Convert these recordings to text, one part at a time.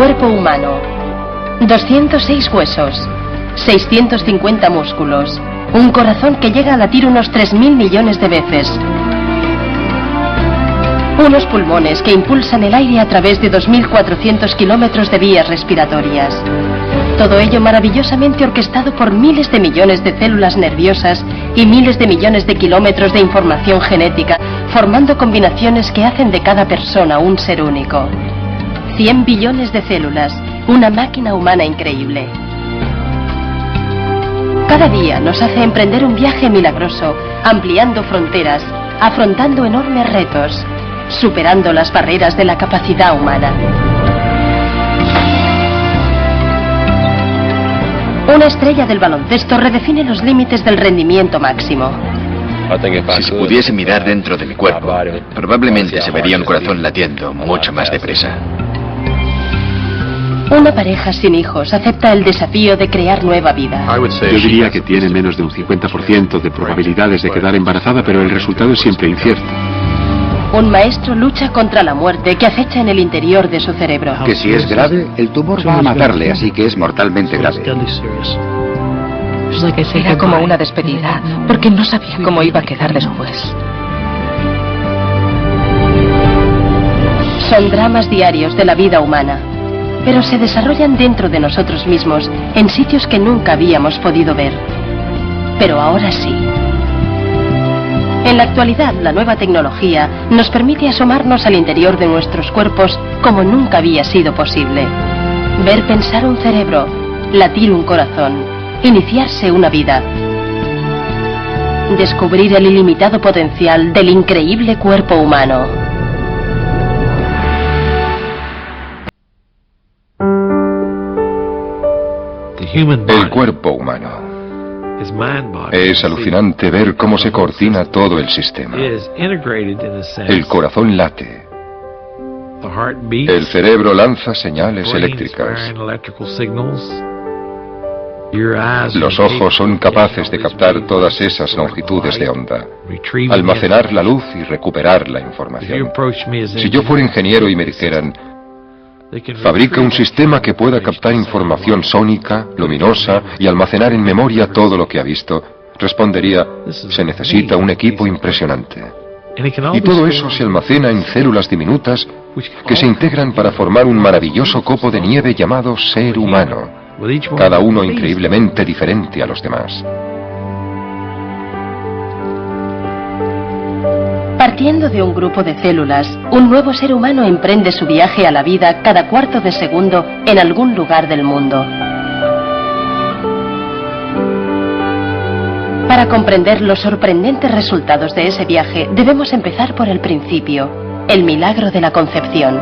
Cuerpo humano. 206 huesos, 650 músculos, un corazón que llega a latir unos 3.000 millones de veces, unos pulmones que impulsan el aire a través de 2.400 kilómetros de vías respiratorias. Todo ello maravillosamente orquestado por miles de millones de células nerviosas y miles de millones de kilómetros de información genética, formando combinaciones que hacen de cada persona un ser único. 100 billones de células, una máquina humana increíble. Cada día nos hace emprender un viaje milagroso, ampliando fronteras, afrontando enormes retos, superando las barreras de la capacidad humana. Una estrella del baloncesto redefine los límites del rendimiento máximo. Si se pudiese mirar dentro de mi cuerpo, probablemente se vería un corazón latiendo mucho más deprisa. Una pareja sin hijos acepta el desafío de crear nueva vida. Yo diría que tiene menos de un 50% de probabilidades de quedar embarazada, pero el resultado es siempre incierto. Un maestro lucha contra la muerte que acecha en el interior de su cerebro. Que si es grave, el tumor va a matarle, así que es mortalmente grave. Era como una despedida, porque no sabía cómo iba a quedar después. Son dramas diarios de la vida humana, pero se desarrollan dentro de nosotros mismos, en sitios que nunca habíamos podido ver. Pero ahora sí. En la actualidad, la nueva tecnología nos permite asomarnos al interior de nuestros cuerpos como nunca había sido posible. Ver pensar un cerebro, latir un corazón, iniciarse una vida. Descubrir el ilimitado potencial del increíble cuerpo humano. El cuerpo humano. Es alucinante ver cómo se coordina todo el sistema. El corazón late. El cerebro lanza señales eléctricas. Los ojos son capaces de captar todas esas longitudes de onda, almacenar la luz y recuperar la información. Si yo fuera ingeniero y me dijeran, fabrica un sistema que pueda captar información sónica, luminosa y almacenar en memoria todo lo que ha visto, respondería, se necesita un equipo impresionante. Y todo eso se almacena en células diminutas que se integran para formar un maravilloso copo de nieve llamado ser humano, cada uno increíblemente diferente a los demás. Partiendo de un grupo de células, un nuevo ser humano emprende su viaje a la vida cada cuarto de segundo en algún lugar del mundo. Para comprender los sorprendentes resultados de ese viaje, debemos empezar por el principio, el milagro de la concepción.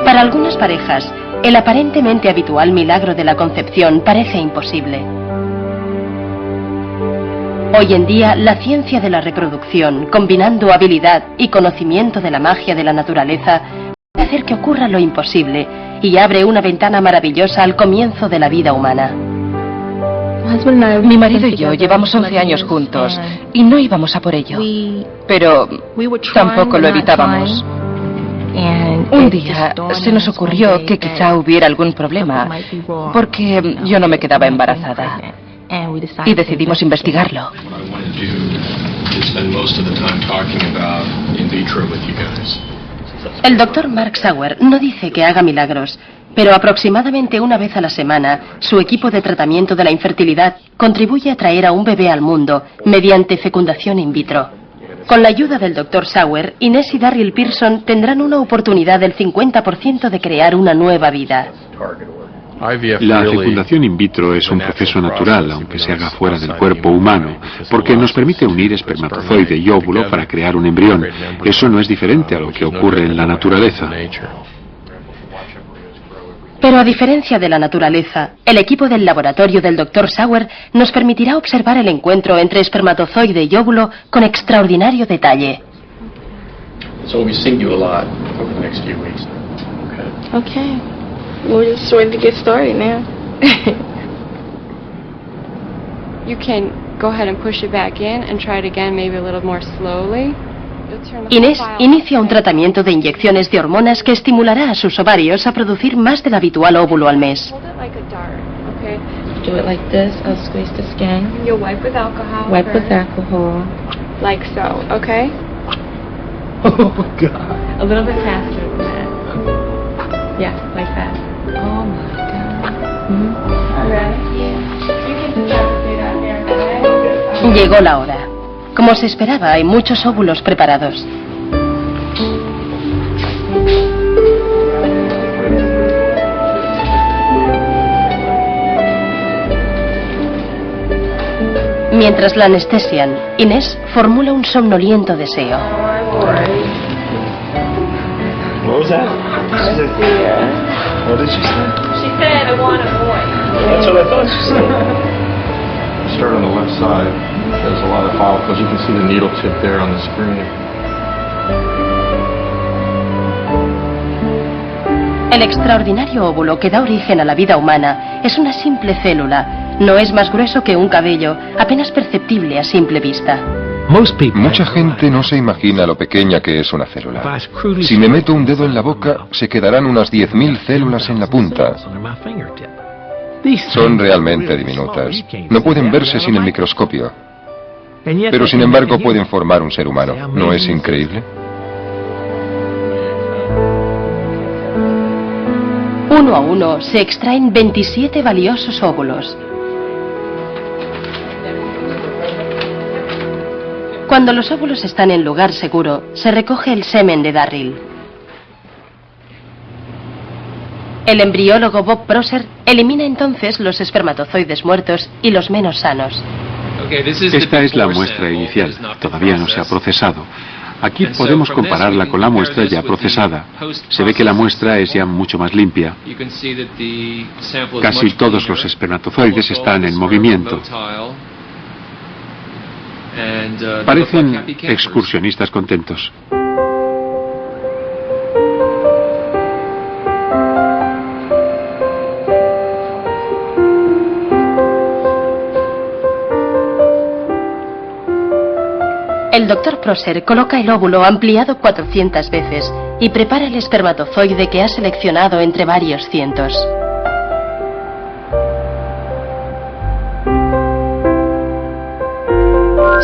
Para algunas parejas, el aparentemente habitual milagro de la concepción parece imposible. Hoy en día, la ciencia de la reproducción, combinando habilidad y conocimiento de la magia de la naturaleza, puede hacer que ocurra lo imposible y abre una ventana maravillosa al comienzo de la vida humana. Mi marido y yo llevamos 11 años juntos y no íbamos a por ello, pero tampoco lo evitábamos. Un día se nos ocurrió que quizá hubiera algún problema, porque yo no me quedaba embarazada. Y decidimos investigarlo. El doctor Mark Sauer no dice que haga milagros, pero aproximadamente una vez a la semana, su equipo de tratamiento de la infertilidad contribuye a traer a un bebé al mundo mediante fecundación in vitro. Con la ayuda del doctor Sauer, Inés y Darryl Pearson tendrán una oportunidad del 50% de crear una nueva vida. La fecundación in vitro es un proceso natural, aunque se haga fuera del cuerpo humano, porque nos permite unir espermatozoide y óvulo para crear un embrión. Eso no es diferente a lo que ocurre en la naturaleza. Pero a diferencia de la naturaleza, el equipo del laboratorio del Dr. Sauer nos permitirá observar el encuentro entre espermatozoide y óvulo con extraordinario detalle. Okay. We're just ready to get started now. You can go ahead and push it back in and try it again, maybe a little more slowly. Inés inicia un tratamiento de inyecciones de hormonas que estimulará a sus ovarios a producir más del habitual óvulo al mes. Do it like this. I'll squeeze the skin. You'll wipe with alcohol. Wipe with alcohol. Like so, okay? Oh my God. A little bit faster than that. Yeah, like that. Oh my God. Alright. You can just do that there, okay? Llegó la hora. Como se esperaba, hay muchos óvulos preparados. Mientras la anestesian, Inés formula un somnoliento deseo. What was that? What did she say? She said, I want a boy. That's what I thought she said. Start on the left side. There's a lot of follicles. You can see the needle tip there on the screen. El extraordinario óvulo que da origen a la vida humana es una simple célula. No es más grueso que un cabello, apenas perceptible a simple vista. Mucha gente no se imagina lo pequeña que es una célula. Si me meto un dedo en la boca, se quedarán unas 10.000 células en la punta. Son realmente diminutas. No pueden verse sin el microscopio. Pero sin embargo pueden formar un ser humano. ¿No es increíble? Uno a uno se extraen 27 valiosos óvulos. Cuando los óvulos están en lugar seguro, se recoge el semen de Darryl. El embriólogo Bob Prosser elimina entonces los espermatozoides muertos y los menos sanos. Esta es la muestra inicial, todavía no se ha procesado. Aquí podemos compararla con la muestra ya procesada. Se ve que la muestra es ya mucho más limpia. Casi todos los espermatozoides están en movimiento. Parecen excursionistas contentos. El doctor Prosser coloca el óvulo ampliado 400 veces y prepara el espermatozoide que ha seleccionado entre varios cientos.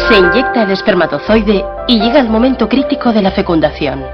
Se inyecta el espermatozoide y llega el momento crítico de la fecundación.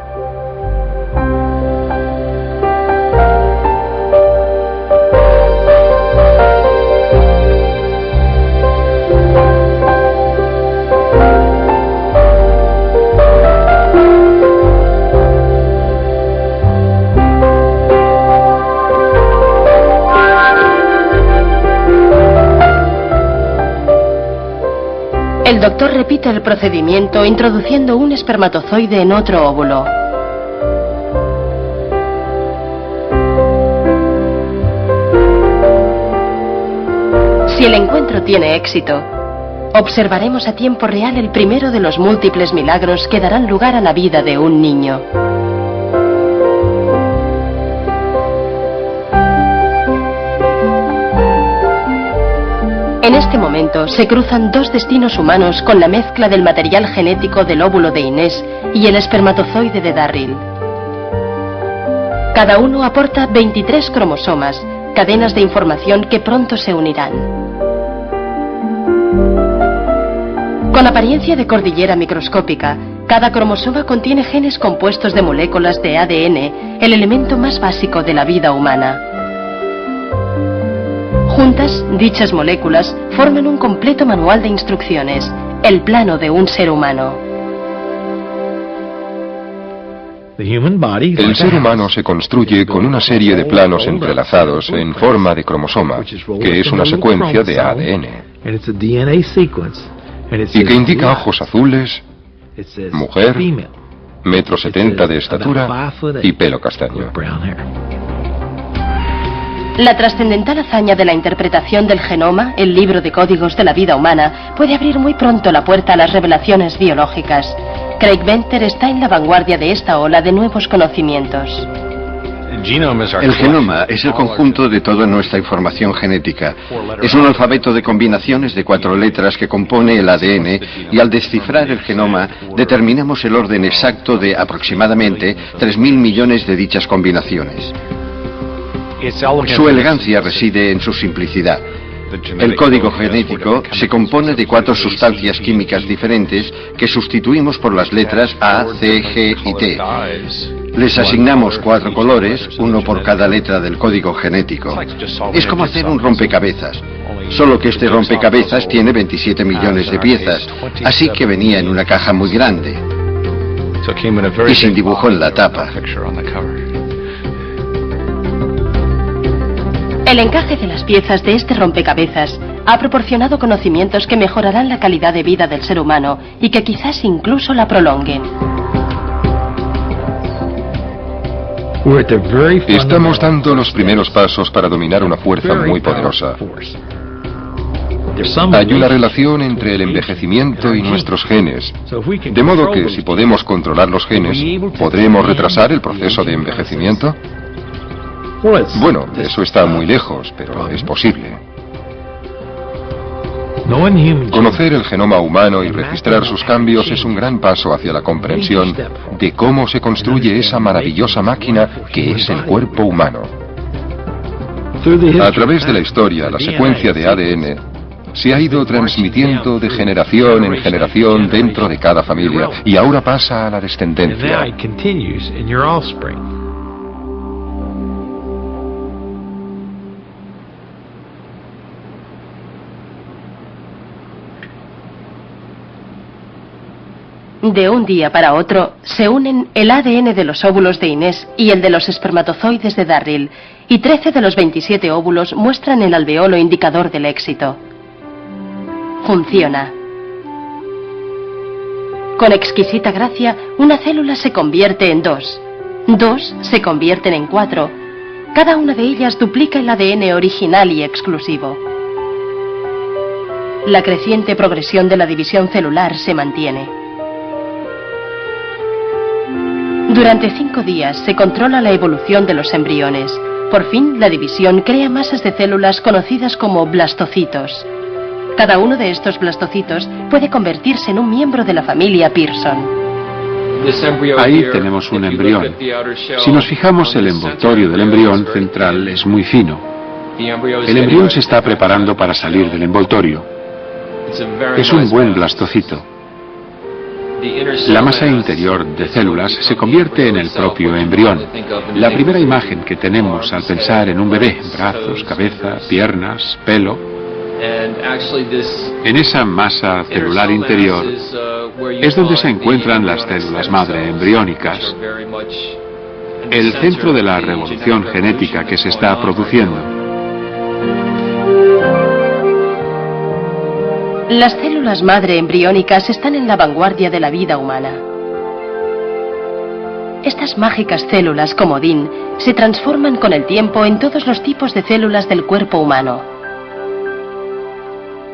El doctor repite el procedimiento introduciendo un espermatozoide en otro óvulo. Si el encuentro tiene éxito, observaremos a tiempo real el primero de los múltiples milagros que darán lugar a la vida de un niño. En este momento se cruzan dos destinos humanos con la mezcla del material genético del óvulo de Inés y el espermatozoide de Darryl. Cada uno aporta 23 cromosomas, cadenas de información que pronto se unirán. Con apariencia de cordillera microscópica, cada cromosoma contiene genes compuestos de moléculas de ADN, el elemento más básico de la vida humana. Juntas, dichas moléculas forman un completo manual de instrucciones, el plano de un ser humano. El ser humano se construye con una serie de planos entrelazados en forma de cromosoma, que es una secuencia de ADN, y que indica ojos azules, mujer, 1,70 m de estatura y pelo castaño. La trascendental hazaña de la interpretación del genoma, el libro de códigos de la vida humana, puede abrir muy pronto la puerta a las revelaciones biológicas. Craig Venter está en la vanguardia de esta ola de nuevos conocimientos. El genoma es el conjunto de toda nuestra información genética. Es un alfabeto de combinaciones de 4 letras que compone el ADN y al descifrar el genoma determinamos el orden exacto de aproximadamente 3.000 millones de dichas combinaciones. Su elegancia reside en su simplicidad. El código genético se compone de 4 sustancias químicas diferentes que sustituimos por las letras A, C, G y T. Les asignamos 4 colores, uno por cada letra del código genético. Es como hacer un rompecabezas, solo que este rompecabezas tiene 27 millones de piezas, así que venía en una caja muy grande y sin dibujo en la tapa. El encaje de las piezas de este rompecabezas ha proporcionado conocimientos que mejorarán la calidad de vida del ser humano y que quizás incluso la prolonguen. Estamos dando los primeros pasos para dominar una fuerza muy poderosa. Hay una relación entre el envejecimiento y nuestros genes, de modo que si podemos controlar los genes, ¿podremos retrasar el proceso de envejecimiento? Bueno, eso está muy lejos, pero es posible. Conocer el genoma humano y registrar sus cambios es un gran paso hacia la comprensión de cómo se construye esa maravillosa máquina que es el cuerpo humano. A través de la historia, la secuencia de ADN se ha ido transmitiendo de generación en generación dentro de cada familia y ahora pasa a la descendencia. De un día para otro, se unen el ADN de los óvulos de Inés y el de los espermatozoides de Darryl, y 13 de los 27 óvulos muestran el alveolo indicador del éxito. Funciona. Con exquisita gracia, una célula se convierte en 2. 2 se convierten en 4. Cada una de ellas duplica el ADN original y exclusivo. La creciente progresión de la división celular se mantiene. Durante 5 días se controla la evolución de los embriones. Por fin, la división crea masas de células conocidas como blastocitos. Cada uno de estos blastocitos puede convertirse en un miembro de la familia Pearson. Ahí tenemos un embrión. Si nos fijamos, el envoltorio del embrión central es muy fino. El embrión se está preparando para salir del envoltorio. Es un buen blastocito. La masa interior de células se convierte en el propio embrión. La primera imagen que tenemos al pensar en un bebé, brazos, cabeza, piernas, pelo, en esa masa celular interior es donde se encuentran las células madre embriónicas, el centro de la revolución genética que se está produciendo. Las células madre embriónicas están en la vanguardia de la vida humana. Estas mágicas células comodín se transforman con el tiempo en todos los tipos de células del cuerpo humano.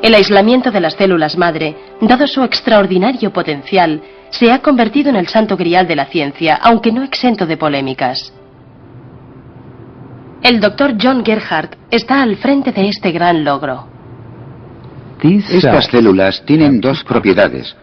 El aislamiento de las células madre, dado su extraordinario potencial, se ha convertido en el santo grial de la ciencia, aunque no exento de polémicas. El Dr. John Gerhardt está al frente de este gran logro. Estas células tienen 2 propiedades.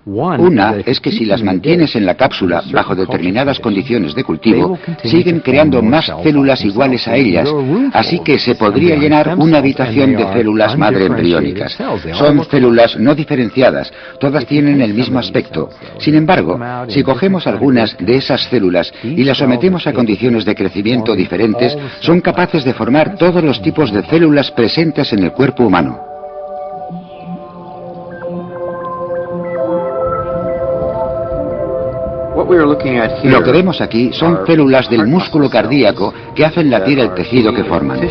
Una es que si las mantienes en la cápsula bajo determinadas condiciones de cultivo, siguen creando más células iguales a ellas, así que se podría llenar una habitación de células madre embriónicas. Son células no diferenciadas, todas tienen el mismo aspecto. Sin embargo, si cogemos algunas de esas células y las sometemos a condiciones de crecimiento diferentes, son capaces de formar todos los tipos de células presentes en el cuerpo humano. Lo que vemos aquí son células del músculo cardíaco que hacen latir el tejido que forman.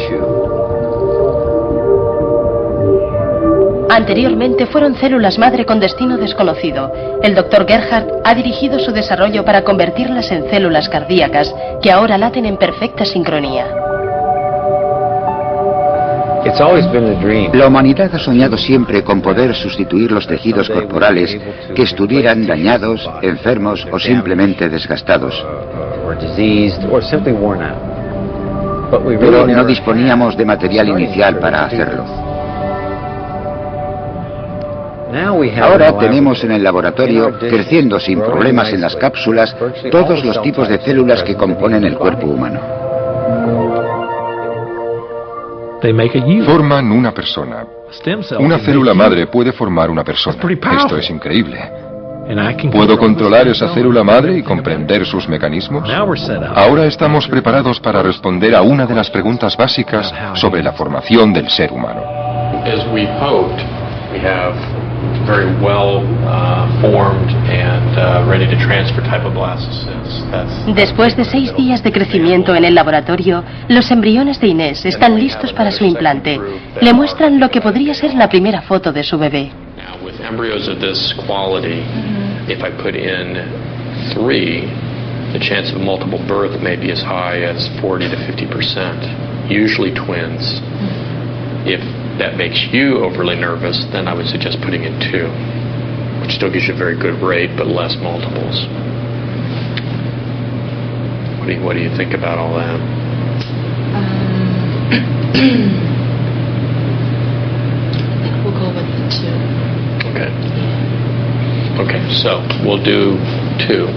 Anteriormente fueron células madre con destino desconocido. El Dr. Gerhardt ha dirigido su desarrollo para convertirlas en células cardíacas que ahora laten en perfecta sincronía. La humanidad ha soñado siempre con poder sustituir los tejidos corporales que estuvieran dañados, enfermos o simplemente desgastados. Pero no disponíamos de material inicial para hacerlo. Ahora tenemos en el laboratorio, creciendo sin problemas en las cápsulas, todos los tipos de células que componen el cuerpo humano. Forman una persona. Una célula madre puede formar una persona. Esto es increíble. ¿Puedo controlar esa célula madre y comprender sus mecanismos? Ahora estamos preparados para responder a una de las preguntas básicas sobre la formación del ser humano. Very well formed and ready to transfer type of blastocysts. Después de 6 días de crecimiento en el laboratorio, los embriones de Inés están listos para su implante. Le muestran lo que podría ser la primera foto de su bebé. Now, with embryos of this quality, if I put in 3, the chance of multiple birth may be as high as 40 to 50%. Usually twins. If that makes you overly nervous, then I would suggest putting in 2, which still gives you a very good rate, but less multiples. What do you think about all that? I think we'll go with the 2. Okay. Okay, so we'll do 2.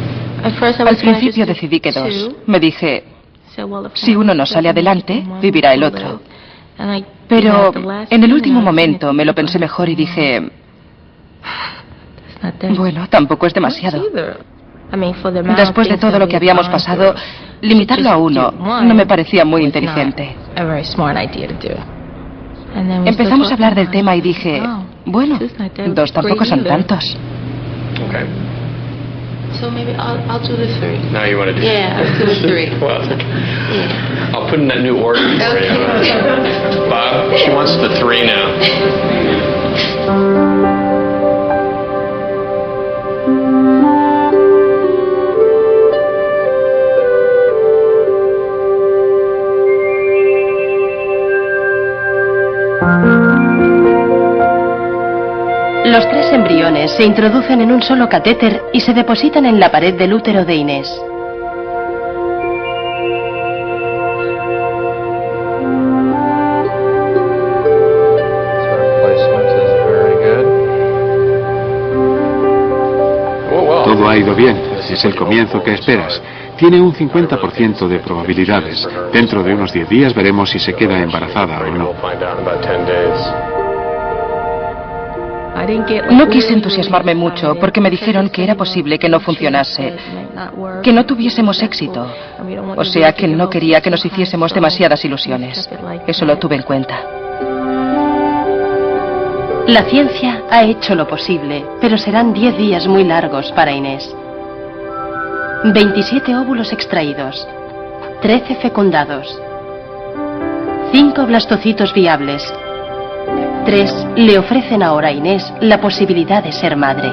Al principio decidí que 2. Me dije, si uno no sale adelante, vivirá el otro. Pero en el último momento me lo pensé mejor y dije, bueno, tampoco es demasiado. Después de todo lo que habíamos pasado, limitarlo a 1 no me parecía muy inteligente. Empezamos a hablar del tema y dije, bueno, 2 tampoco son tantos. Okay. So maybe I'll do the 3. Now you want to do I'll do the 3. Well, I'll put in that new order for you. Bob, she wants the 3 now. Los 3 embriones se introducen en un solo catéter y se depositan en la pared del útero de Inés. Todo ha ido bien. Es el comienzo que esperas. Tiene un 50% de probabilidades. Dentro de unos 10 días veremos si se queda embarazada o no. No quise entusiasmarme mucho porque me dijeron que era posible que no funcionase, que no tuviésemos éxito. O sea que no quería que nos hiciésemos demasiadas ilusiones. Eso lo tuve en cuenta. La ciencia ha hecho lo posible, pero serán 10 días muy largos para Inés. 27 óvulos extraídos, 13 fecundados, 5 blastocitos viables. 3 le ofrecen ahora a Inés la posibilidad de ser madre.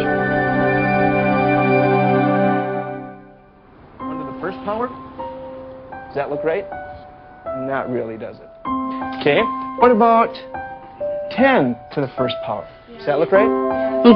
Does that look right? Not really, does it? Okay. What about 10 to the first power? Does that look right?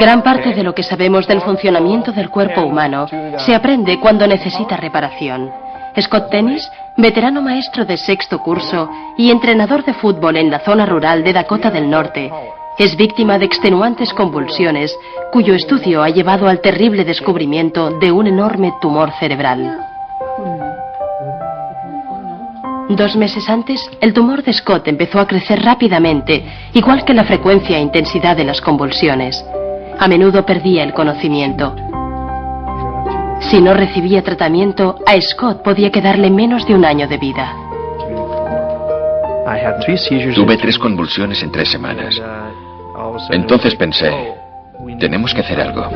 Gran parte de lo que sabemos del funcionamiento del cuerpo humano se aprende cuando necesita reparación. Scott Tennis, veterano maestro de 6º curso y entrenador de fútbol en la zona rural de Dakota del Norte, es víctima de extenuantes convulsiones, cuyo estudio ha llevado al terrible descubrimiento de un enorme tumor cerebral. 2 meses antes, el tumor de Scott empezó a crecer rápidamente, igual que la frecuencia e intensidad de las convulsiones. A menudo perdía el conocimiento. Si no recibía tratamiento, a Scott podía quedarle menos de 1 año de vida. Tuve 3 convulsiones en 3 semanas. Entonces pensé, tenemos que hacer algo.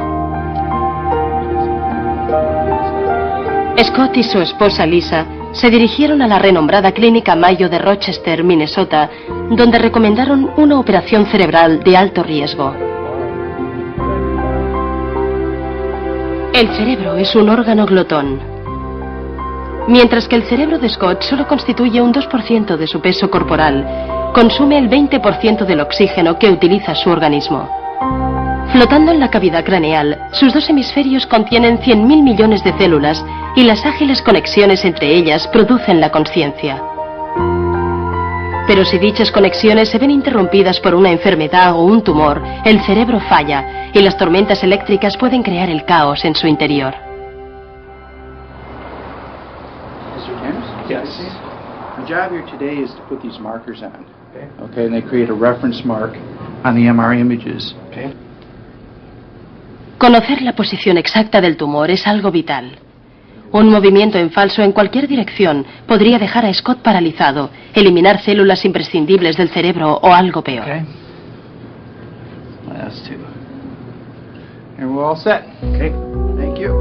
Scott y su esposa Lisa se dirigieron a la renombrada clínica Mayo de Rochester, Minnesota, donde recomendaron una operación cerebral de alto riesgo. El cerebro es un órgano glotón. Mientras que el cerebro de Scott solo constituye un 2% de su peso corporal, consume el 20% del oxígeno que utiliza su organismo. Flotando en la cavidad craneal, sus dos hemisferios contienen 100.000 millones de células y las ágiles conexiones entre ellas producen la consciencia. Pero si dichas conexiones se ven interrumpidas por una enfermedad o un tumor, el cerebro falla y las tormentas eléctricas pueden crear el caos en su interior. Yes. My job here today is to put these markers on. Okay, and they create a reference mark on the MRI images. Okay. Conocer la posición exacta del tumor es algo vital. Un movimiento en falso en cualquier dirección podría dejar a Scott paralizado, eliminar células imprescindibles del cerebro o algo peor. Okay. Last two. And we're all set. Okay. Thank you.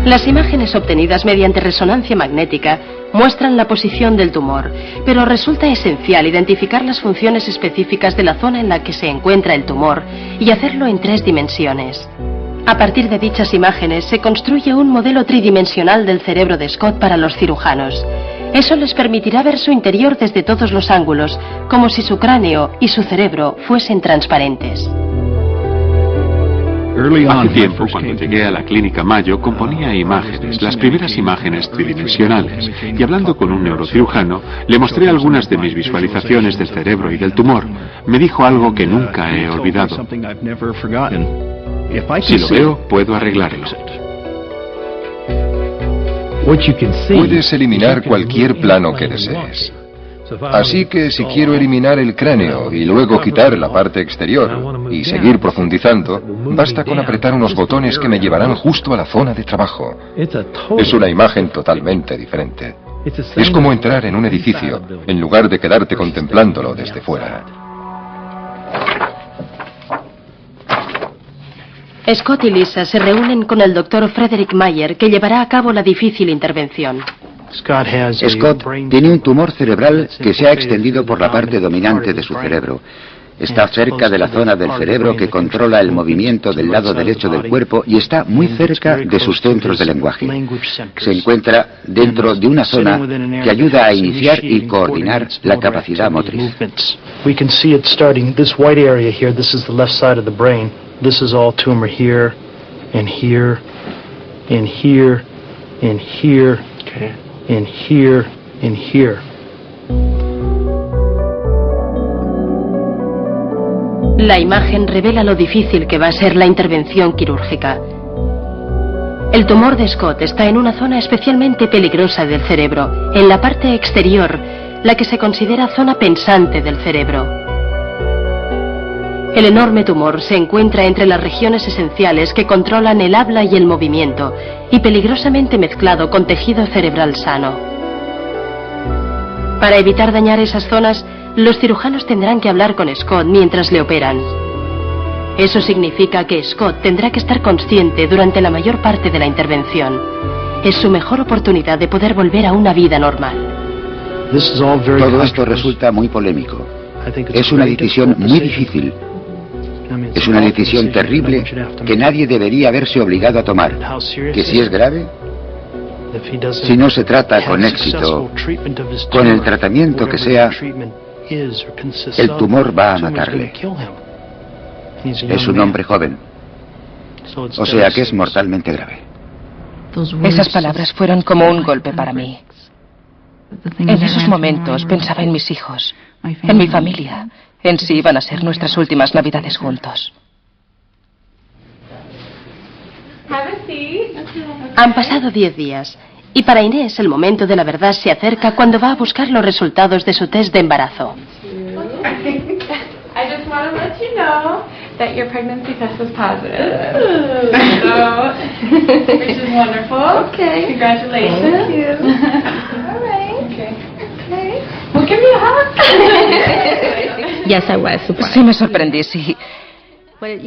Las imágenes obtenidas mediante resonancia magnética muestran la posición del tumor, pero resulta esencial identificar las funciones específicas de la zona en la que se encuentra el tumor y hacerlo en 3 dimensiones. A partir de dichas imágenes se construye un modelo tridimensional del cerebro de Scott para los cirujanos. Eso les permitirá ver su interior desde todos los ángulos, como si su cráneo y su cerebro fuesen transparentes. Hace tiempo, cuando llegué a la clínica Mayo, componía imágenes, las primeras imágenes tridimensionales, y hablando con un neurocirujano, le mostré algunas de mis visualizaciones del cerebro y del tumor. Me dijo algo que nunca he olvidado. Si lo veo, puedo arreglarlo. Puedes eliminar cualquier plano que desees. Así que si quiero eliminar el cráneo y luego quitar la parte exterior y seguir profundizando, basta con apretar unos botones que me llevarán justo a la zona de trabajo. Es una imagen totalmente diferente. Es como entrar en un edificio, en lugar de quedarte contemplándolo desde fuera. Scott y Lisa se reúnen con el doctor Frederick Mayer, que llevará a cabo la difícil intervención. Scott tiene un tumor cerebral que se ha extendido por la parte dominante de su cerebro. Está cerca de la zona del cerebro que controla el movimiento del lado derecho del cuerpo y está muy cerca de sus centros de lenguaje. Se encuentra dentro de una zona que ayuda a iniciar y coordinar la capacidad motriz. This is all tumor here, and here, and here, and here, and here, and here. La imagen revela lo difícil que va a ser la intervención quirúrgica. El tumor de Scott está en una zona especialmente peligrosa del cerebro, en la parte exterior, la que se considera zona pensante del cerebro. El enorme tumor se encuentra entre las regiones esenciales que controlan el habla y el movimiento, y peligrosamente mezclado con tejido cerebral sano. Para evitar dañar esas zonas, los cirujanos tendrán que hablar con Scott mientras le operan. Eso significa que Scott tendrá que estar consciente durante la mayor parte de la intervención. Es su mejor oportunidad de poder volver a una vida normal. Todo esto resulta muy polémico. Es una decisión muy difícil. Es una decisión terrible que nadie debería haberse obligado a tomar. Que si es grave, si no se trata con éxito, con el tratamiento que sea, el tumor va a matarle. Es un hombre joven, o sea que es mortalmente grave. Esas palabras fueron como un golpe para mí. En esos momentos pensaba en mis hijos, en mi familia. En sí iban a ser nuestras últimas Navidades juntos. Han pasado 10 días y para Inés el momento de la verdad se acerca cuando va a buscar los resultados de su test de embarazo. I just want to let you know that your pregnancy test was positive. Which is wonderful. Okay. Congratulations. Thank you. All right. Okay. Okay. Well, give me a hug. Yes, I was surprised. Sí, me sorprendí, sí.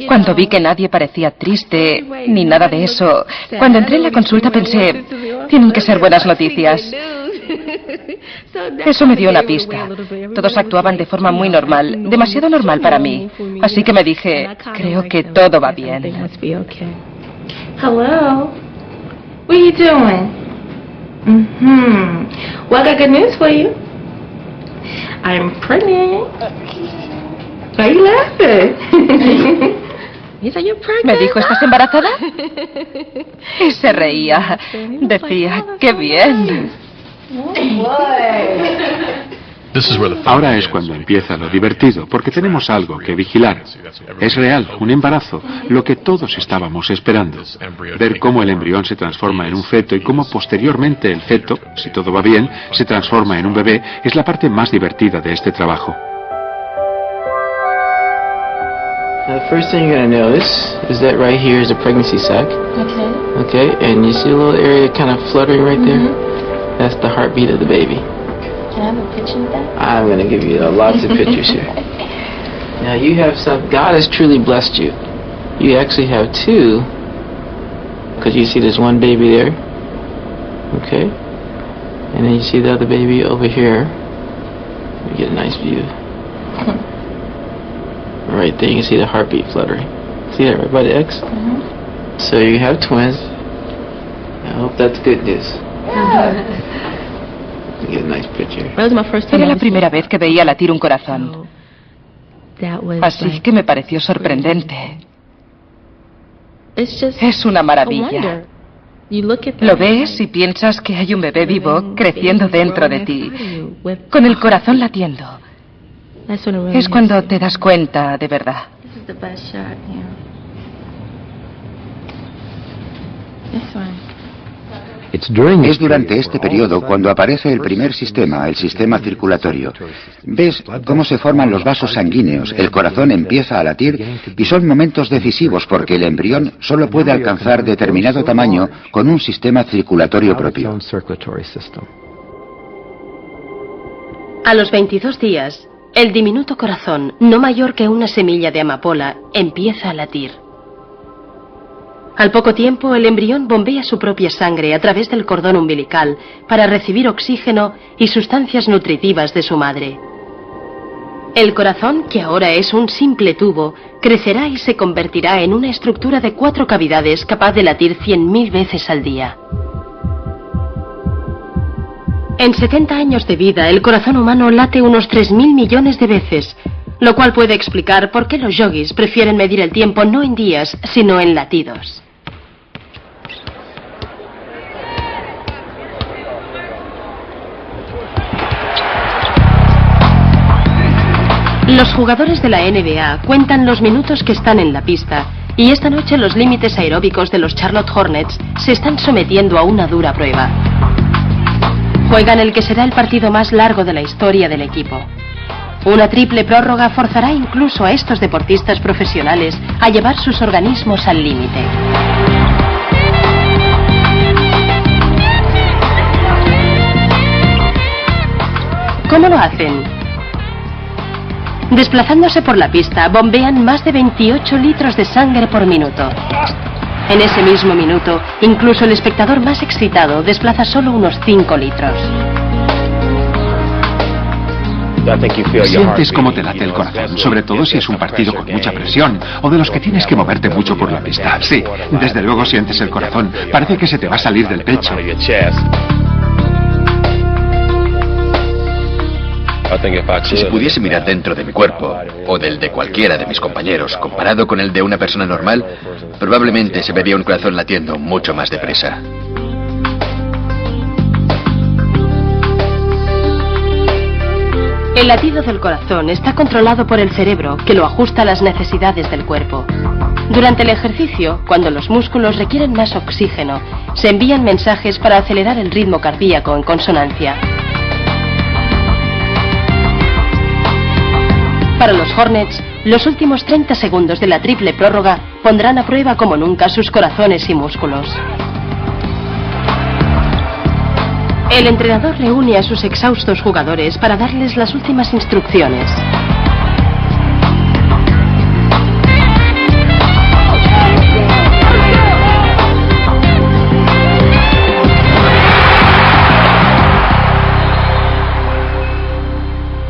Cuando vi que nadie parecía triste, ni nada de eso, cuando entré en la consulta pensé, tienen que ser buenas noticias. Eso me dio una pista. Todos actuaban de forma muy normal, demasiado normal para mí. Así que me dije, creo que todo va bien. Hello. What are you doing? Well, I got good news for you. I'm pregnant. Why are you laughing? He said, you're pregnant. Me dijo, ¿estás embarazada? Y se reía. Decía, qué bien. Ahora es cuando empieza lo divertido, porque tenemos algo que vigilar. Es real, un embarazo, lo que todos estábamos esperando. Ver cómo el embrión se transforma en un feto y cómo posteriormente el feto, si todo va bien, se transforma en un bebé, es la parte más divertida de este trabajo. The first thing you're going to notice is that right here is a pregnancy sac. Okay, and you see a little area kind of fluttering right there? That's the heartbeat of the baby. Can I have a picture of that? I'm going to give you lots of pictures here. Now you have some, God has truly blessed you. You actually have two, because you see there's one baby there. Okay, and then you see the other baby over here. You get a nice view. Right there, you can see the heartbeat fluttering. See that right by the X? So you have twins. I hope that's good news. Get a nice picture. Era la primera vez que veía latir un corazón. Así que me pareció sorprendente. Es una maravilla. Lo ves y piensas que hay un bebé vivo creciendo dentro de ti, con el corazón latiendo. Es cuando te das cuenta de verdad. Es durante este periodo cuando aparece el primer sistema, el sistema circulatorio. Ves cómo se forman los vasos sanguíneos, el corazón empieza a latir y son momentos decisivos porque el embrión solo puede alcanzar determinado tamaño con un sistema circulatorio propio. A los 22 días, el diminuto corazón, no mayor que una semilla de amapola, empieza a latir. Al poco tiempo, el embrión bombea su propia sangre a través del cordón umbilical para recibir oxígeno y sustancias nutritivas de su madre. El corazón, que ahora es un simple tubo, crecerá y se convertirá en una estructura de 4 cavidades capaz de latir 100.000 veces al día. En 70 años de vida, el corazón humano late unos 3.000 millones de veces, lo cual puede explicar por qué los yogis prefieren medir el tiempo no en días, sino en latidos. Los jugadores de la NBA cuentan los minutos que están en la pista, y esta noche los límites aeróbicos de los Charlotte Hornets se están sometiendo a una dura prueba. Juegan el que será el partido más largo de la historia del equipo. Una triple prórroga forzará incluso a estos deportistas profesionales a llevar sus organismos al límite. ¿Cómo lo hacen? Desplazándose por la pista, bombean más de 28 litros de sangre por minuto. En ese mismo minuto, incluso el espectador más excitado desplaza solo unos 5 litros. Sientes cómo te late el corazón, sobre todo si es un partido con mucha presión o de los que tienes que moverte mucho por la pista. Sí, desde luego sientes el corazón. Parece que se te va a salir del pecho. Si se pudiese mirar dentro de mi cuerpo, o del de cualquiera de mis compañeros, comparado con el de una persona normal, probablemente se vería un corazón latiendo mucho más deprisa. El latido del corazón está controlado por el cerebro, que lo ajusta a las necesidades del cuerpo. Durante el ejercicio, cuando los músculos requieren más oxígeno, se envían mensajes para acelerar el ritmo cardíaco en consonancia. Para los Hornets, los últimos 30 segundos de la triple prórroga pondrán a prueba como nunca sus corazones y músculos. El entrenador reúne a sus exhaustos jugadores para darles las últimas instrucciones.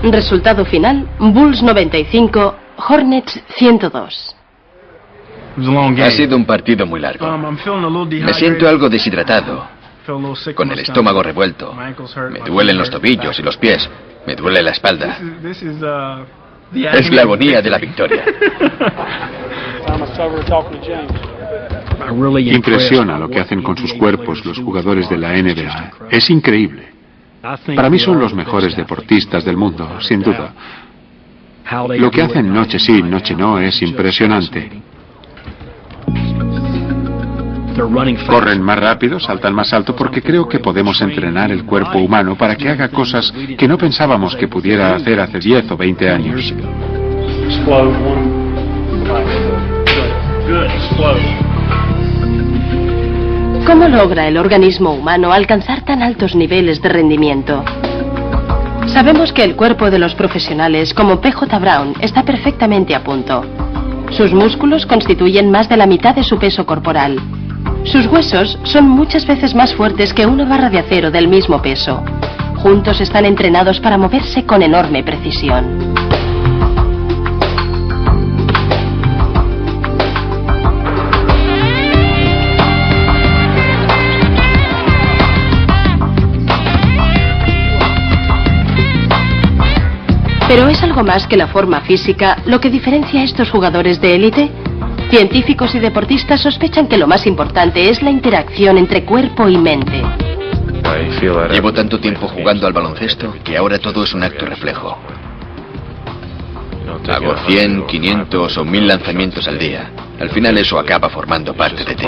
Resultado final, Bulls 95, Hornets 102. Ha sido un partido muy largo. Me siento algo deshidratado, con el estómago revuelto. Me duelen los tobillos y los pies. Me duele la espalda. Es la agonía de la victoria. Impresiona lo que hacen con sus cuerpos los jugadores de la NBA. Es increíble. Para mí son los mejores deportistas del mundo, sin duda. Lo que hacen noche sí, noche no es impresionante. Corren más rápido, saltan más alto, porque creo que podemos entrenar el cuerpo humano para que haga cosas que no pensábamos que pudiera hacer hace 10 o 20 años. ¿Cómo logra el organismo humano alcanzar tan altos niveles de rendimiento? Sabemos que el cuerpo de los profesionales, como PJ Brown, está perfectamente a punto. Sus músculos constituyen más de la mitad de su peso corporal. Sus huesos son muchas veces más fuertes que una barra de acero del mismo peso. Juntos están entrenados para moverse con enorme precisión. Pero ¿es algo más que la forma física lo que diferencia a estos jugadores de élite? Científicos y deportistas sospechan que lo más importante es la interacción entre cuerpo y mente. Llevo tanto tiempo jugando al baloncesto que ahora todo es un acto reflejo. Hago 100, 500 o 1000 lanzamientos al día. Al final eso acaba formando parte de ti.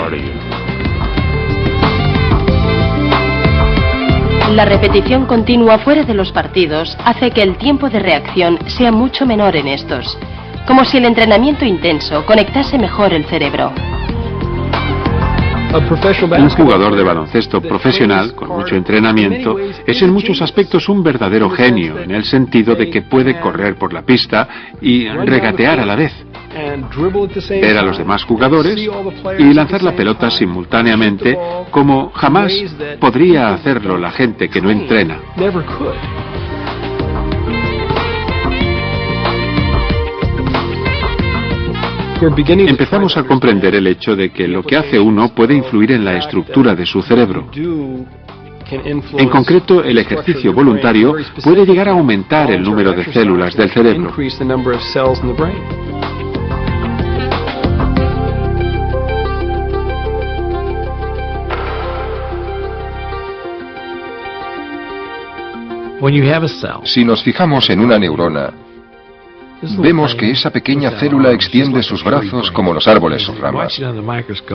La repetición continua fuera de los partidos hace que el tiempo de reacción sea mucho menor en estos, como si el entrenamiento intenso conectase mejor el cerebro. Un jugador de baloncesto profesional, con mucho entrenamiento, es en muchos aspectos un verdadero genio, en el sentido de que puede correr por la pista y regatear a la vez, ver a los demás jugadores y lanzar la pelota simultáneamente, como jamás podría hacerlo la gente que no entrena. Empezamos a comprender el hecho de que lo que hace uno puede influir en la estructura de su cerebro. En concreto, el ejercicio voluntario puede llegar a aumentar el número de células del cerebro. Si nos fijamos en una neurona, vemos que esa pequeña célula extiende sus brazos como los árboles sus ramas.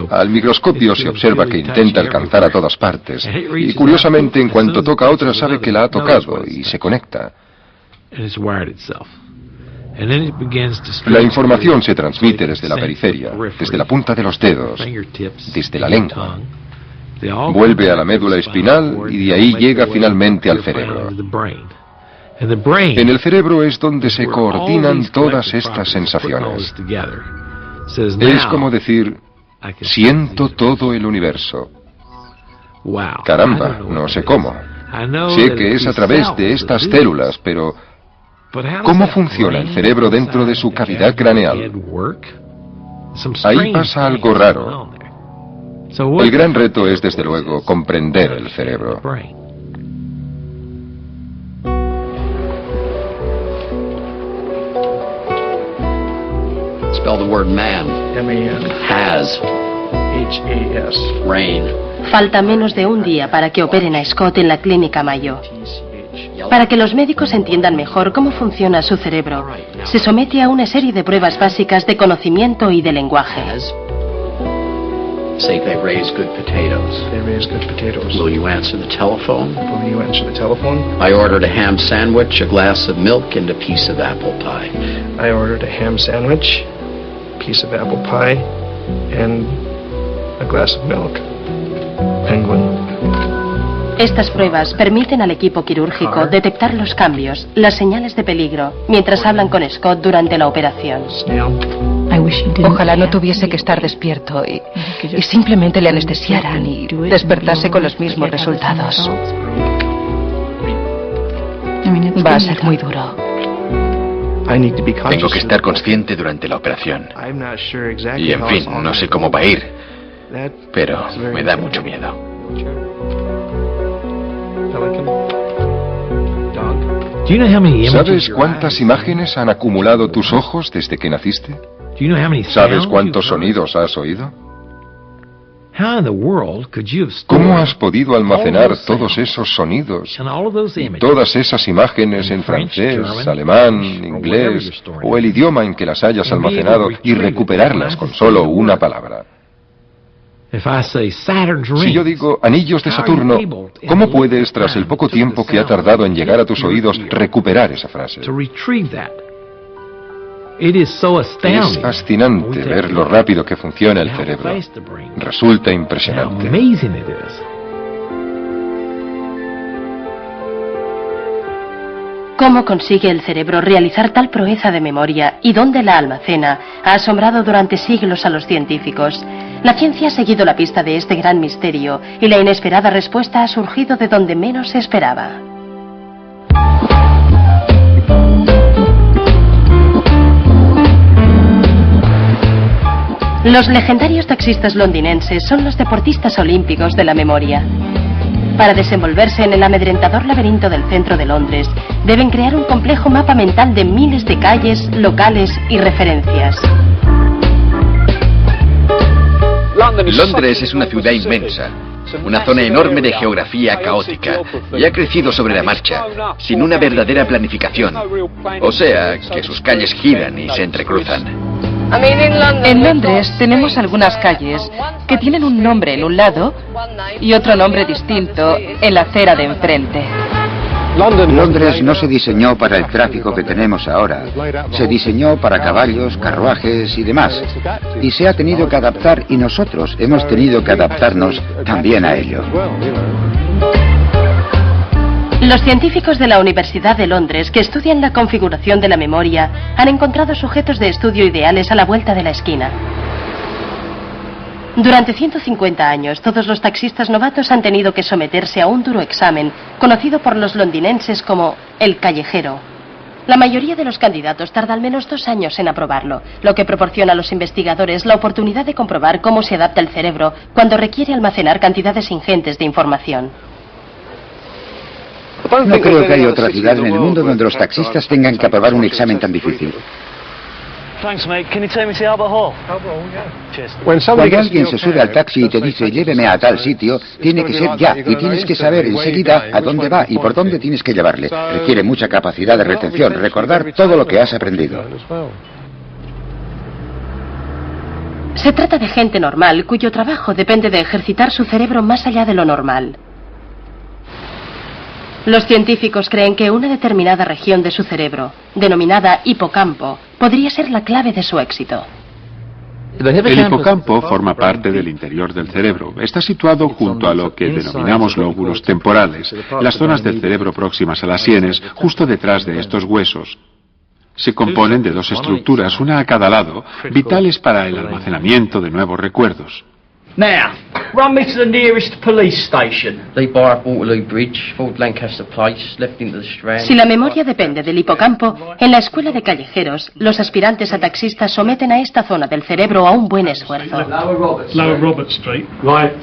Al microscopio se observa que intenta alcanzar a todas partes y curiosamente en cuanto toca a otra sabe que la ha tocado y se conecta. La información se transmite desde la periferia, desde la punta de los dedos, desde la lengua. Vuelve a la médula espinal y de ahí llega finalmente al cerebro. En el cerebro es donde se coordinan todas estas sensaciones. Es como decir, siento todo el universo. Caramba, no sé cómo. Sé que es a través de estas células, pero ¿cómo funciona el cerebro dentro de su cavidad craneal? Ahí pasa algo raro. El gran reto es, desde luego, comprender el cerebro. Spell the word man. M-A-N. Has. H-A-S. Rain. Falta menos de un día para que operen a Scott en la clínica Mayo. Para que los médicos entiendan mejor cómo funciona su cerebro, se somete a una serie de pruebas básicas de conocimiento y de lenguaje. Say they raise good potatoes. They raise good potatoes. Will you answer the telephone? Will you answer the telephone? I ordered a ham sandwich, a glass of milk, and a piece of apple pie. I ordered a ham sandwich, piece of apple pie, and a glass of milk. Penguin. Estas pruebas permiten al equipo quirúrgico detectar los cambios, las señales de peligro, mientras hablan con Scott durante la operación. Ojalá no tuviese que estar despierto y simplemente le anestesiaran y despertase con los mismos resultados. Va a ser muy duro. Tengo que estar consciente durante la operación. Y en fin, no sé cómo va a ir, pero me da mucho miedo. ¿Sabes cuántas imágenes han acumulado tus ojos desde que naciste? ¿Sabes cuántos sonidos has oído? ¿Cómo has podido almacenar todos esos sonidos, todas esas imágenes en francés, alemán, inglés o el idioma en que las hayas almacenado y recuperarlas con solo una palabra? Si yo digo anillos de Saturno, ¿cómo puedes, tras el poco tiempo que ha tardado en llegar a tus oídos, recuperar esa frase? Es fascinante ver lo rápido que funciona el cerebro. Resulta impresionante. ¿Cómo consigue el cerebro realizar tal proeza de memoria y dónde la almacena? Ha asombrado durante siglos a los científicos. La ciencia ha seguido la pista de este gran misterio y la inesperada respuesta ha surgido de donde menos se esperaba. Los legendarios taxistas londinenses son los deportistas olímpicos de la memoria. Para desenvolverse en el amedrentador laberinto del centro de Londres, deben crear un complejo mapa mental de miles de calles, locales y referencias. Londres es una ciudad inmensa, una zona enorme de geografía caótica, y ha crecido sobre la marcha, sin una verdadera planificación. O sea, que sus calles giran y se entrecruzan. En Londres tenemos algunas calles que tienen un nombre en un lado y otro nombre distinto en la acera de enfrente. Londres no se diseñó para el tráfico que tenemos ahora. Se diseñó para caballos, carruajes y demás. Y se ha tenido que adaptar y nosotros hemos tenido que adaptarnos también a ello. Los científicos de la Universidad de Londres que estudian la configuración de la memoria han encontrado sujetos de estudio ideales a la vuelta de la esquina. Durante 150 años, todos los taxistas novatos han tenido que someterse a un duro examen, conocido por los londinenses como el callejero. La mayoría de los candidatos tarda al menos 2 años en aprobarlo, lo que proporciona a los investigadores la oportunidad de comprobar cómo se adapta el cerebro cuando requiere almacenar cantidades ingentes de información. No creo que haya otra ciudad en el mundo donde los taxistas tengan que aprobar un examen tan difícil. Cuando alguien se sube al taxi y te dice lléveme a tal sitio, tiene que ser ya, y tienes que saber enseguida a dónde va y por dónde tienes que llevarle. Requiere mucha capacidad de retención, recordar todo lo que has aprendido. Se trata de gente normal cuyo trabajo depende de ejercitar su cerebro más allá de lo normal. Los científicos creen que una determinada región de su cerebro, denominada hipocampo, podría ser la clave de su éxito. El hipocampo forma parte del interior del cerebro. Está situado junto a lo que denominamos lóbulos temporales, las zonas del cerebro próximas a las sienes, justo detrás de estos huesos. Se componen de 2 estructuras, una a cada lado, vitales para el almacenamiento de nuevos recuerdos. Now, run me to the nearest police station. They bar up Waterloo Bridge, Ford Lancaster Place, left into the Strand. Si la memoria depende del hipocampo, en la escuela de callejeros, los aspirantes a taxistas someten a esta zona del cerebro a un buen esfuerzo. Lower Robert Street. Right,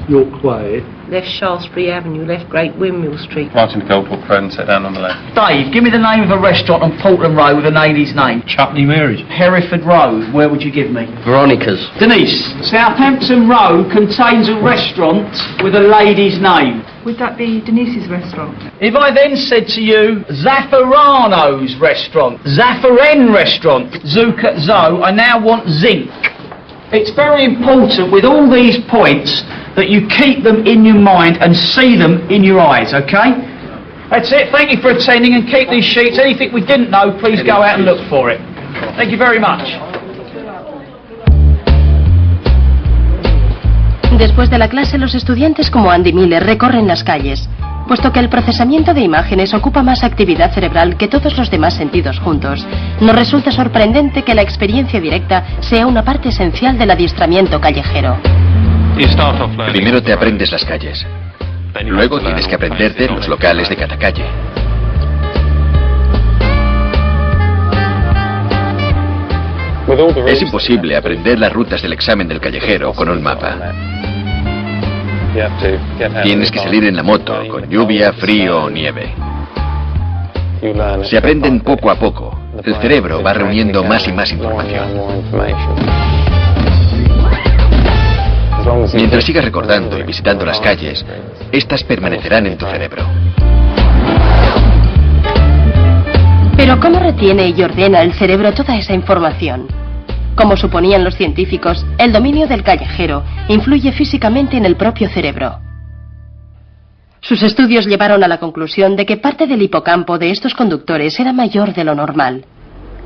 York Way. Left Shaftesbury Avenue, left Great Windmill Street. Right into Goldport Road and set down on the left. Dave, give me the name of a restaurant on Portland Road with a lady's name. Chutney Mary's. Hereford Road, where would you give me? Veronica's. Denise, Southampton Road contains a restaurant with a lady's name. Would that be Denise's restaurant? If I then said to you, Zaffarano's restaurant, Zaffaren restaurant, Zuka Zo, I now want zinc. It's very important with all these points that you keep them in your mind and see them in your eyes, okay? That's it. Thank you for attending and keep these sheets. Anything we didn't know, please go out and look for it. Thank you very much. Después de la clase, los estudiantes como Andy Miller recorren las calles, puesto que el procesamiento de imágenes ocupa más actividad cerebral que todos los demás sentidos juntos. Nos resulta sorprendente que la experiencia directa sea una parte esencial del adiestramiento callejero. Primero te aprendes las calles. Luego tienes que aprenderte los locales de cada calle. Es imposible aprender las rutas del examen del callejero con un mapa. Tienes que salir en la moto, con lluvia, frío o nieve. Se aprenden poco a poco. El cerebro va reuniendo más y más información. Mientras sigas recordando y visitando las calles, estas permanecerán en tu cerebro. Pero ¿cómo retiene y ordena el cerebro toda esa información? Como suponían los científicos, el dominio del callejero influye físicamente en el propio cerebro. Sus estudios llevaron a la conclusión de que parte del hipocampo de estos conductores era mayor de lo normal.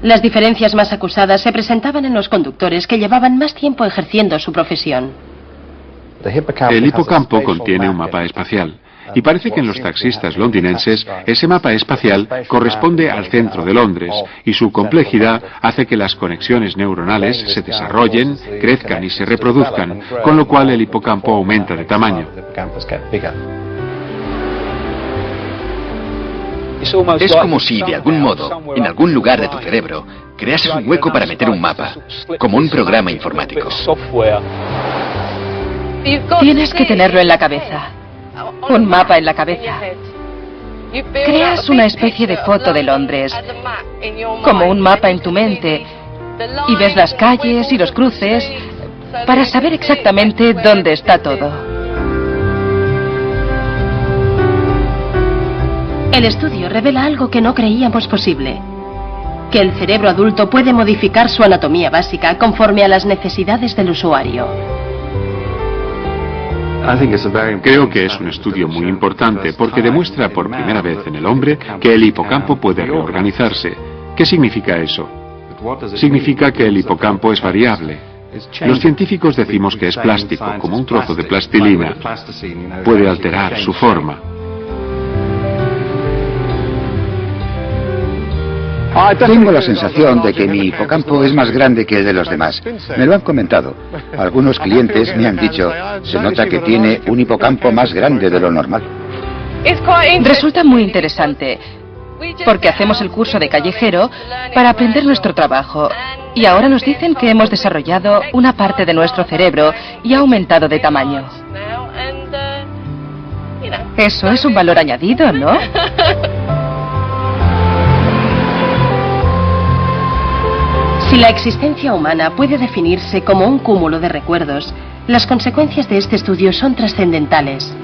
Las diferencias más acusadas se presentaban en los conductores que llevaban más tiempo ejerciendo su profesión. El hipocampo contiene un mapa espacial. Y parece que en los taxistas londinenses ese mapa espacial corresponde al centro de Londres y su complejidad hace que las conexiones neuronales se desarrollen, crezcan y se reproduzcan, con lo cual el hipocampo aumenta de tamaño. Es como si, de algún modo, en algún lugar de tu cerebro, creases un hueco para meter un mapa, como un programa informático. Tienes que tenerlo en la cabeza. Un mapa en la cabeza. Creas una especie de foto de Londres, como un mapa en tu mente, y ves las calles y los cruces para saber exactamente dónde está todo. El estudio revela algo que no creíamos posible: que el cerebro adulto puede modificar su anatomía básica conforme a las necesidades del usuario. Creo que es un estudio muy importante porque demuestra por primera vez en el hombre que el hipocampo puede reorganizarse. ¿Qué significa eso? Significa que el hipocampo es variable. Los científicos decimos que es plástico, como un trozo de plastilina. Puede alterar su forma. Tengo la sensación de que mi hipocampo es más grande que el de los demás. Me lo han comentado. Algunos clientes me han dicho, se nota que tiene un hipocampo más grande de lo normal. Resulta muy interesante, porque hacemos el curso de callejero para aprender nuestro trabajo. Y ahora nos dicen que hemos desarrollado una parte de nuestro cerebro y ha aumentado de tamaño. Eso es un valor añadido, ¿no? Si la existencia humana puede definirse como un cúmulo de recuerdos, las consecuencias de este estudio son trascendentales.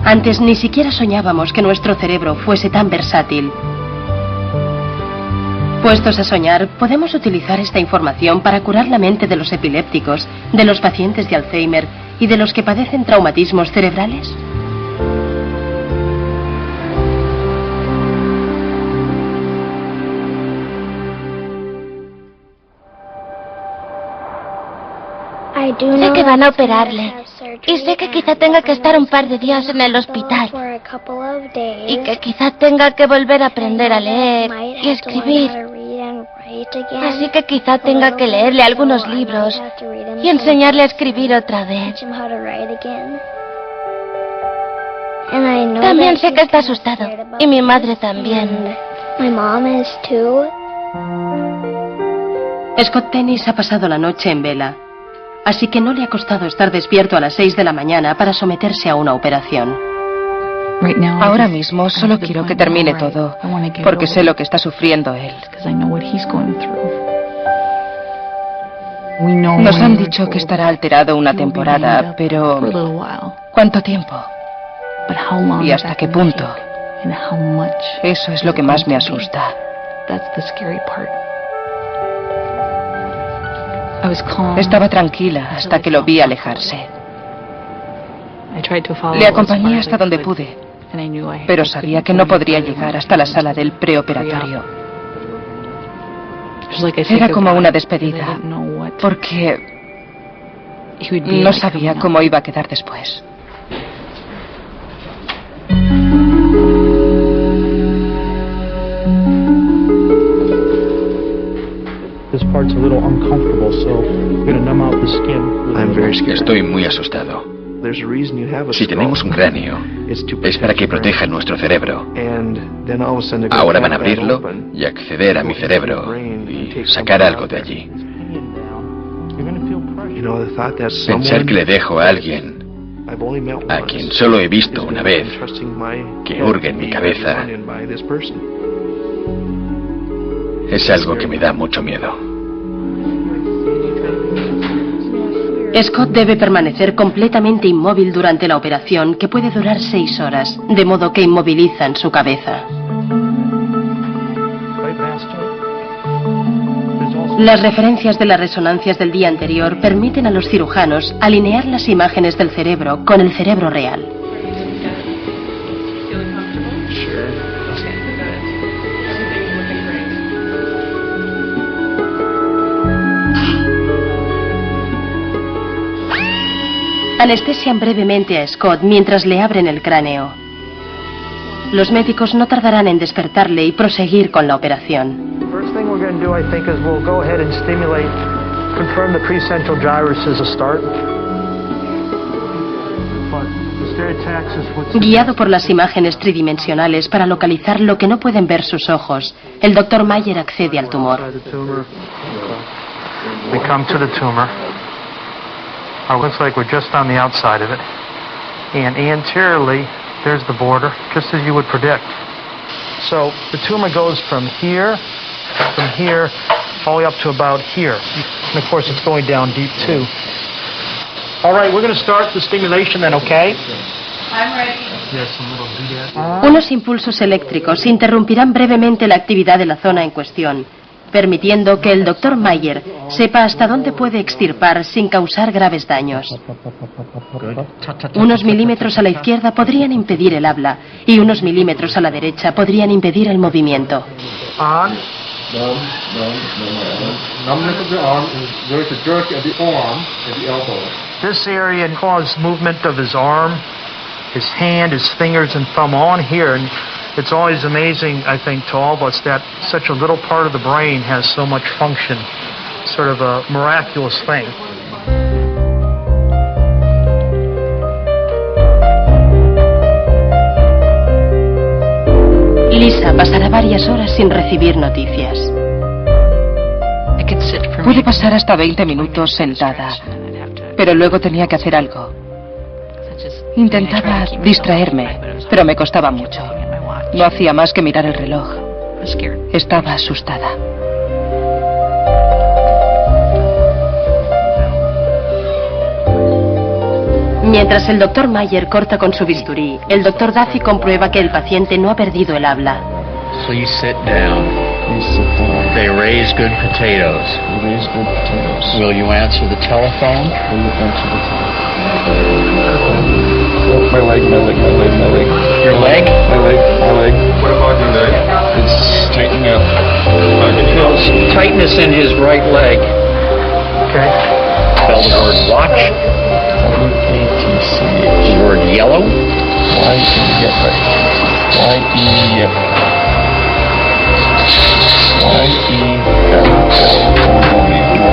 Antes ni siquiera soñábamos que nuestro cerebro fuese tan versátil. Puestos a soñar, ¿podemos utilizar esta información para curar la mente de los epilépticos, de los pacientes de Alzheimer y de los que padecen traumatismos cerebrales? Sé que van a operarle y sé que quizá tenga que estar un par de días en el hospital y que quizá tenga que volver a aprender a leer y escribir. Así que quizá tenga que leerle algunos libros y enseñarle a escribir otra vez. También sé que está asustado y mi madre también. Scott Tennis ha pasado la noche en vela. Así que no le ha costado estar despierto a las 6 de la mañana para someterse a una operación. Ahora mismo solo quiero que termine todo, porque sé lo que está sufriendo él. Nos han dicho que estará alterado una temporada, pero ¿cuánto tiempo? ¿Y hasta qué punto? Eso es lo que más me asusta. Estaba tranquila hasta que lo vi alejarse. Le acompañé hasta donde pude, pero sabía que no podría llegar hasta la sala del preoperatorio. Era como una despedida, porque no sabía cómo iba a quedar después. Estoy muy asustado. Si tenemos un cráneo, es para que proteja nuestro cerebro. Ahora van a abrirlo y acceder a mi cerebro y sacar algo de allí. Pensar que le dejo a alguien a quien solo he visto una vez, que hurgue en mi cabeza, es algo que me da mucho miedo. Scott debe permanecer completamente inmóvil durante la operación, que puede durar 6 horas, de modo que inmovilizan su cabeza. Las referencias de las resonancias del día anterior permiten a los cirujanos alinear las imágenes del cerebro con el cerebro real. Anestesian brevemente a Scott mientras le abren el cráneo. Los médicos no tardarán en despertarle y proseguir con la operación. First thing we're going to do, I think, is we'll go ahead and stimulate, confirm the precentral gyrus as a start. Guiado por las imágenes tridimensionales para localizar lo que no pueden ver sus ojos, el Dr. Mayer accede al tumor. We come to the tumor. It looks like we're just on the outside of it. And anteriorly, there's the border, just as you would predict. So the tumor goes from here, all the way up to about here. And of course, it's going down deep too. All right, we're going to start the stimulation then, okay? I'm ready. Unos impulsos eléctricos interrumpirán brevemente la actividad de la zona en cuestión, permitiendo que el Dr. Mayer sepa hasta dónde puede extirpar sin causar graves daños. Unos milímetros a la izquierda podrían impedir el habla y unos milímetros a la derecha podrían impedir el movimiento. This area causes movement of his arm, his hand, his fingers and thumb on here, and it's always amazing, I think, to all of us that such a little part of the brain has so much function. Sort of a miraculous thing. Lisa pasará varias horas sin recibir noticias. Pude pasar hasta 20 minutos sentada, pero luego tenía que hacer algo. Intentaba distraerme, pero me costaba mucho. No hacía más que mirar el reloj. Estaba asustada. Mientras el Dr. Mayer corta con su bisturí, el Dr. Duffy comprueba que el paciente no ha perdido el habla. Please sit down. They raise good potatoes. Will you answer the telephone? My leg. Your leg? My leg. What about your leg? It's tightening up. Feels tightness in his right leg. Okay. Spell the word watch. W-A-T-C. The word yellow. Y-E-F.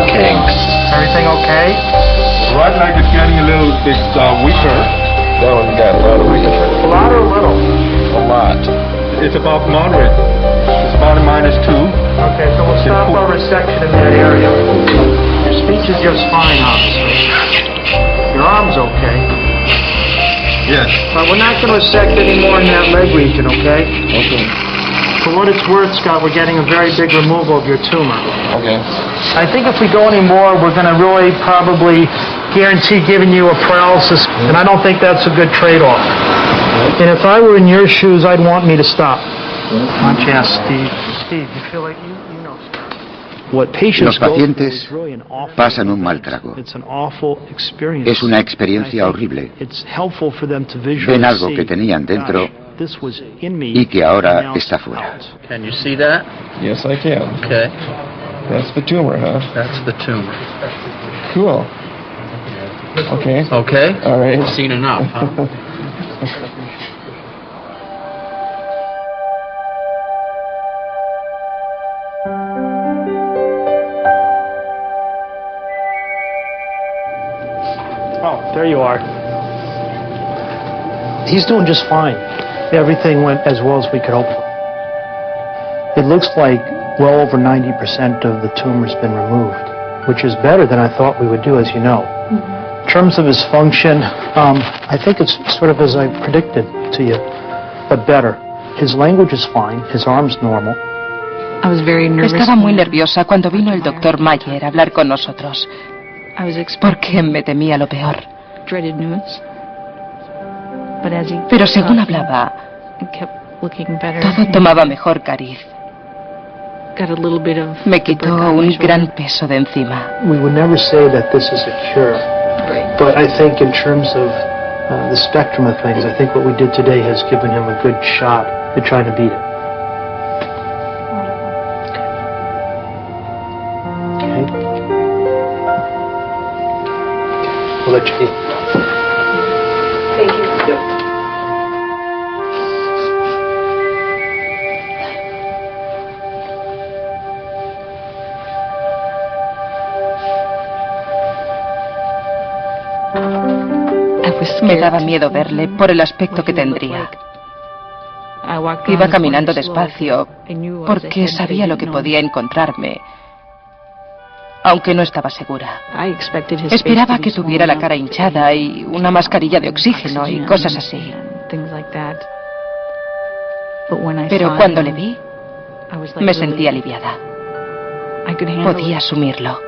Okay. Everything okay? Right leg is getting a little bit weaker. That one got a lot of weakness. A lot or a little? A lot. It's about moderate. It's about a -2. Okay, so we'll stop our resection in that area. Your speech is just fine, obviously. Your arm's okay. Yes. But we're not going to resect any more in that leg region, okay? Okay. For what it's worth, Scott, we're getting a very big removal of your tumor. Okay. I think if we go any more, we're going to really probably guarantee giving you a paralysis, and I don't think that's a good trade-off. And if I were in your shoes, I'd want me to stop. Why don't you ask Steve? Steve, you feel like you know. Los pacientes pasan un mal trago. Es una experiencia horrible. Ven algo que tenían dentro y que ahora está fuera. Can you see that? Yes, I can. Okay. That's the tumor, huh? That's the tumor. Cool. Okay. Okay. All right. You've seen enough, huh? Oh, there you are. He's doing just fine. Everything went as well as we could hope for. It looks like well over 90% of the tumor's been removed, which is better than I thought we would do, as you know. In terms of his function, I think it's sort of as I predicted to you, but better. His language is fine, his arm's normal. Estaba muy nerviosa cuando vino el doctor Mayer a hablar con nosotros, porque me temía lo peor. Pero según hablaba, todo tomaba mejor cariz. Me quitó un gran peso de encima. We would never say that this is a cure, but I think in terms of the spectrum of things, I think what we did today has given him a good shot at trying to beat it. We'll let you eat. Thank you. Yep. Me daba miedo verle por el aspecto que tendría. Iba caminando despacio porque sabía lo que podía encontrarme, aunque no estaba segura. Esperaba que tuviera la cara hinchada y una mascarilla de oxígeno y cosas así. Pero cuando le vi, me sentí aliviada. Podía asumirlo.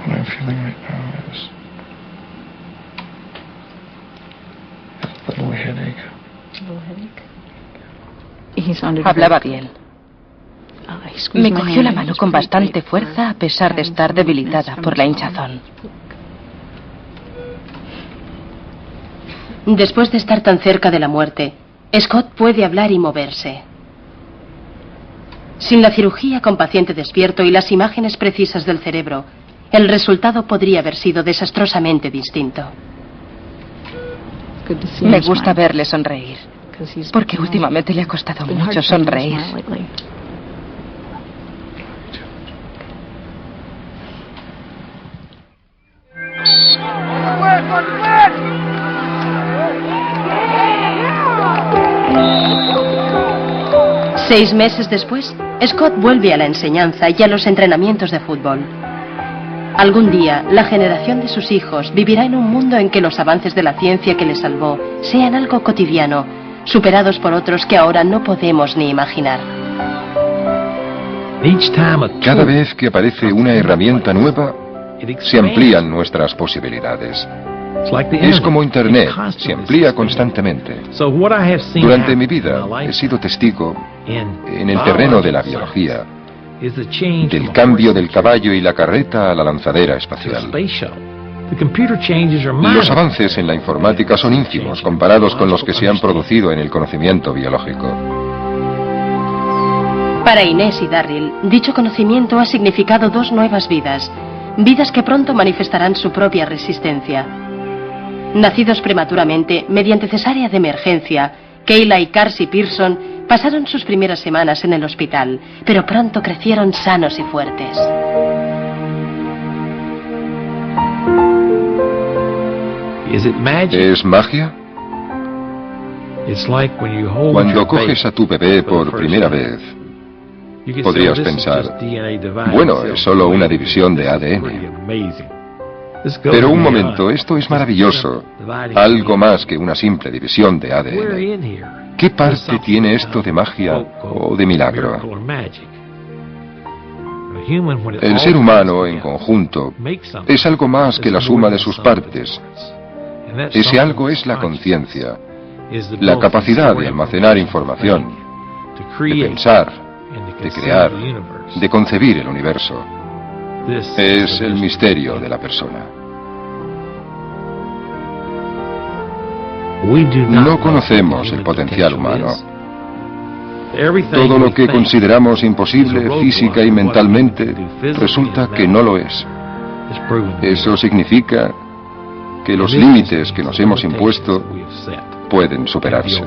What I'm feeling right now is a little headache. Hablaba bien. Me cogió la mano con bastante fuerza a pesar de estar debilitada por la hinchazón. Después de estar tan cerca de la muerte, Scott puede hablar y moverse. Sin la cirugía con paciente despierto y las imágenes precisas del cerebro, el resultado podría haber sido desastrosamente distinto. Me gusta verle sonreír, porque últimamente le ha costado mucho sonreír. Seis meses después, Scott vuelve a la enseñanza y a los entrenamientos de fútbol. Algún día, la generación de sus hijos vivirá en un mundo en que los avances de la ciencia que les salvó sean algo cotidiano, superados por otros que ahora no podemos ni imaginar. Cada vez que aparece una herramienta nueva, se amplían nuestras posibilidades. Es como Internet, se amplía constantemente. Durante mi vida he sido testigo, en el terreno de la biología, del cambio del caballo y la carreta a la lanzadera espacial. Los avances en la informática son ínfimos comparados con los que se han producido en el conocimiento biológico. Para Inés y Darryl, dicho conocimiento ha significado dos nuevas vidas, vidas que pronto manifestarán su propia resistencia. Nacidos prematuramente, mediante cesárea de emergencia, Kayla y Carsey Pearson pasaron sus primeras semanas en el hospital, pero pronto crecieron sanos y fuertes. ¿Es magia? Cuando coges a tu bebé por primera vez, podrías pensar, bueno, es solo una división de ADN. Pero un momento, esto es maravilloso. Algo más que una simple división de ADN. ¿Qué parte tiene esto de magia o de milagro? El ser humano en conjunto es algo más que la suma de sus partes. Ese algo es la conciencia, la capacidad de almacenar información, de pensar, de crear, de concebir el universo. Es el misterio de la persona. No conocemos el potencial humano. Todo lo que consideramos imposible física y mentalmente resulta que no lo es. Eso significa que los límites que nos hemos impuesto pueden superarse.